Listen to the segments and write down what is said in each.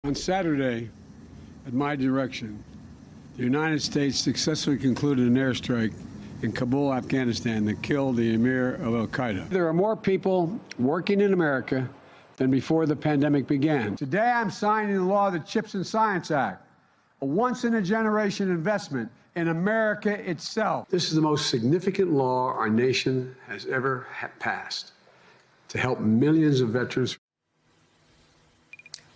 On Saturday, at my direction, the United States successfully concluded an airstrike in Kabul, Afghanistan, that killed the emir of al-Qaeda. There are more people working in America than before the pandemic began. Today, I'm signing the law, the CHIPS and Science Act, a once-in-a-generation investment in America itself. This is the most significant law our nation has ever passed to help millions of veterans.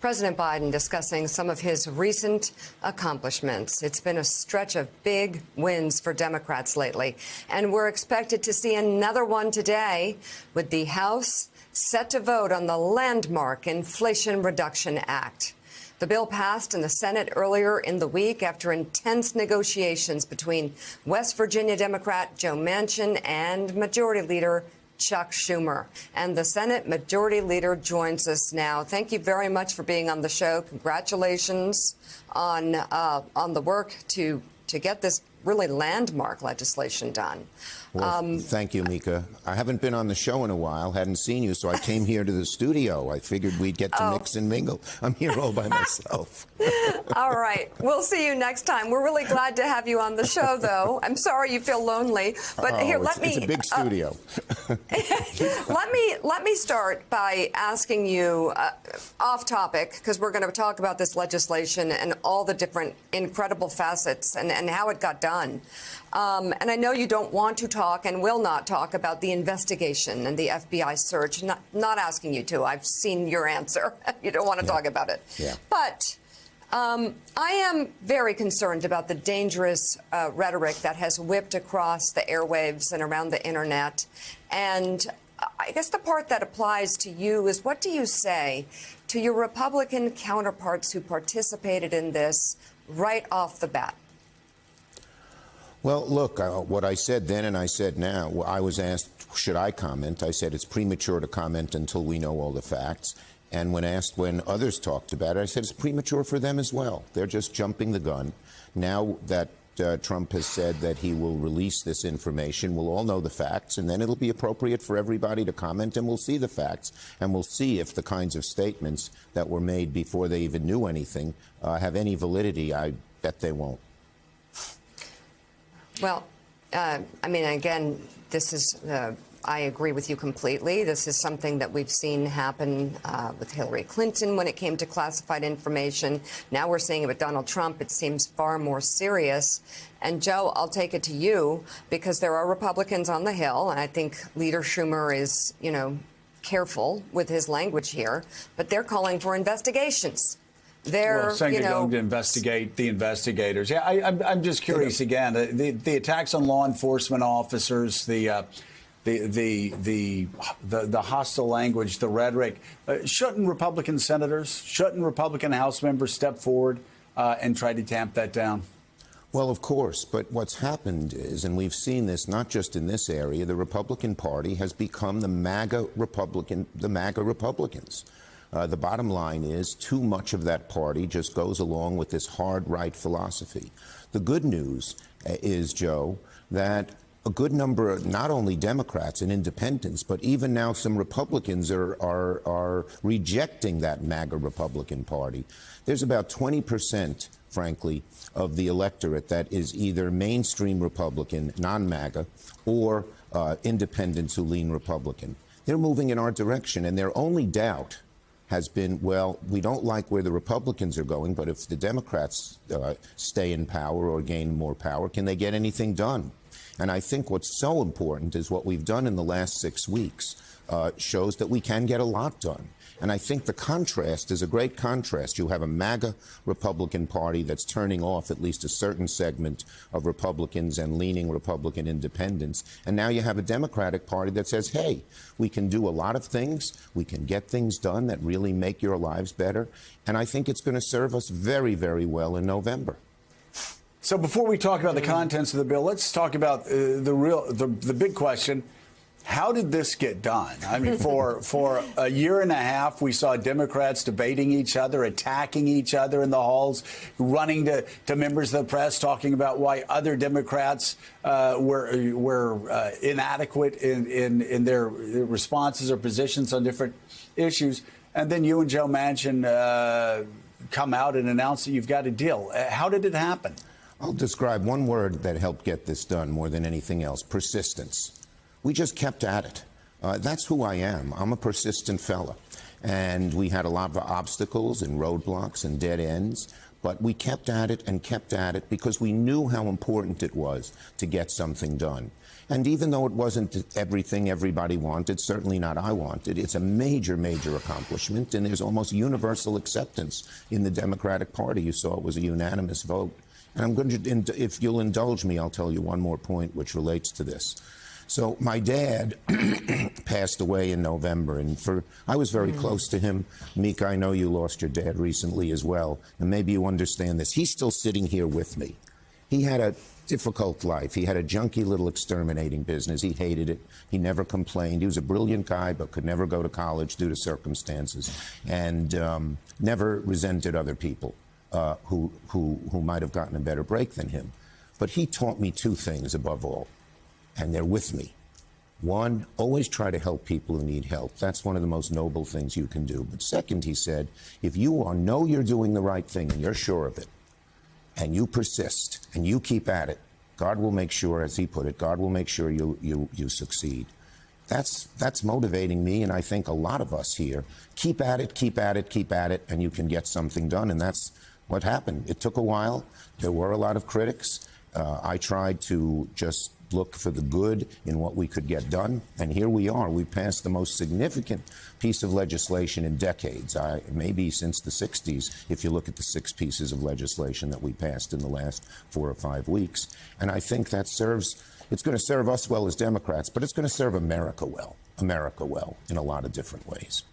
President Biden discussing some of his recent accomplishments. It's been a stretch of big wins for Democrats lately, and we're expected to see another one today with the House set to vote on the landmark Inflation Reduction Act. The bill passed in the Senate earlier in the week after intense negotiations between West Virginia Democrat Joe Manchin and Majority Leader Chuck Schumer. And the Senate Majority Leader joins us now. Thank you very much for being on the show. Congratulations on the work to get this really landmark legislation done. Well, thank you, Mika. I haven't been on the show in a while, hadn't seen you, so I came here to the studio. I figured we'd get to mix and mingle. I'm here all by myself. All right. We'll see you next time. We're really glad to have you on the show, though. I'm sorry you feel lonely, but here, it's a big studio. Let me start by asking you off topic, because we're going to talk about this legislation and all the different incredible facets and how it got done. And I know you don't want to talk and will not talk about the investigation and the FBI search. Not asking you to. I've seen your answer. You don't want to talk about it. Yeah. But I am very concerned about the dangerous rhetoric that has whipped across the airwaves and around the Internet. And I guess the part that applies to you is, what do you say to your Republican counterparts who participated in this right off the bat? Well, look, what I said then and I said now, I was asked, should I comment? I said it's premature to comment until we know all the facts. And when asked when others talked about it, I said it's premature for them as well. They're just jumping the gun. Now that Trump has said that he will release this information, we'll all know the facts, and then it'll be appropriate for everybody to comment, and we'll see the facts, and we'll see if the kinds of statements that were made before they even knew anything have any validity. I bet they won't. Well, I mean, again, this is, I agree with you completely. This is something that we've seen happen with Hillary Clinton when it came to classified information. Now we're seeing it with Donald Trump. It seems far more serious. And, Joe, I'll take it to you, because there are Republicans on the Hill, and I think Leader Schumer is, careful with his language here, but they're calling for investigations. They're saying they're going to investigate the investigators. Yeah, I'm just curious again. The attacks on law enforcement officers, the hostile language, the rhetoric. Shouldn't Republican senators, shouldn't Republican House members step forward and try to tamp that down? Well, of course. But what's happened is, and we've seen this not just in this area, the Republican Party has become the MAGA Republicans. The bottom line is too much of that party just goes along with this hard right philosophy. The good news is, Joe, that a good number of not only Democrats and independents, but even now some Republicans are rejecting that MAGA Republican Party. There's about 20%, frankly, of the electorate that is either mainstream Republican, non-MAGA, or independents who lean Republican. They're moving in our direction, and their only doubt has been, well, we don't like where the Republicans are going, but if the Democrats stay in power or gain more power, can they get anything done? And I think what's so important is what we've done in the last 6 weeks shows that we can get a lot done. And I think the contrast is a great contrast. You have a MAGA Republican Party that's turning off at least a certain segment of Republicans and leaning Republican independents. And now you have a Democratic Party that says, hey, we can do a lot of things. We can get things done that really make your lives better. And I think it's going to serve us very, very well in November. So before we talk about the contents of the bill, let's talk about the big question. How did this get done? I mean, for a year and a half, we saw Democrats debating each other, attacking each other in the halls, running to members of the press, talking about why other Democrats were inadequate in their responses or positions on different issues. And then you and Joe Manchin come out and announce that you've got a deal. How did it happen? I'll describe one word that helped get this done more than anything else: persistence. We just kept at it. That's who I am. I'm a persistent fella. And we had a lot of obstacles and roadblocks and dead ends, but we kept at it because we knew how important it was to get something done. And even though it wasn't everything everybody wanted, certainly not I wanted, it's a major, major accomplishment, and there's almost universal acceptance in the Democratic Party. You saw it was a unanimous vote. And I'm going to, if you'll indulge me, I'll tell you one more point which relates to this. So my dad passed away in November, and I was very close to him. Mika, I know you lost your dad recently as well, and maybe you understand this. He's still sitting here with me. He had a difficult life. He had a junky little exterminating business. He hated it. He never complained. He was a brilliant guy, but could never go to college due to circumstances, and never resented other people who might have gotten a better break than him. But he taught me two things above all, and they're with me. One, always try to help people who need help. That's one of the most noble things you can do. But second, he said, if you know you're doing the right thing and you're sure of it, and you persist and you keep at it, God will make sure, as he put it, God will make sure you succeed. That's motivating me, and I think a lot of us here. Keep at it, keep at it, keep at it, and you can get something done. And that's what happened. It took a while. There were a lot of critics. I tried to just look for the good in what we could get done, and here we are. We passed the most significant piece of legislation in decades, maybe since the 60s, if you look at the 6 pieces of legislation that we passed in the last 4 or 5 weeks. And I think that it's going to serve us well as Democrats, but it's going to serve America well in a lot of different ways.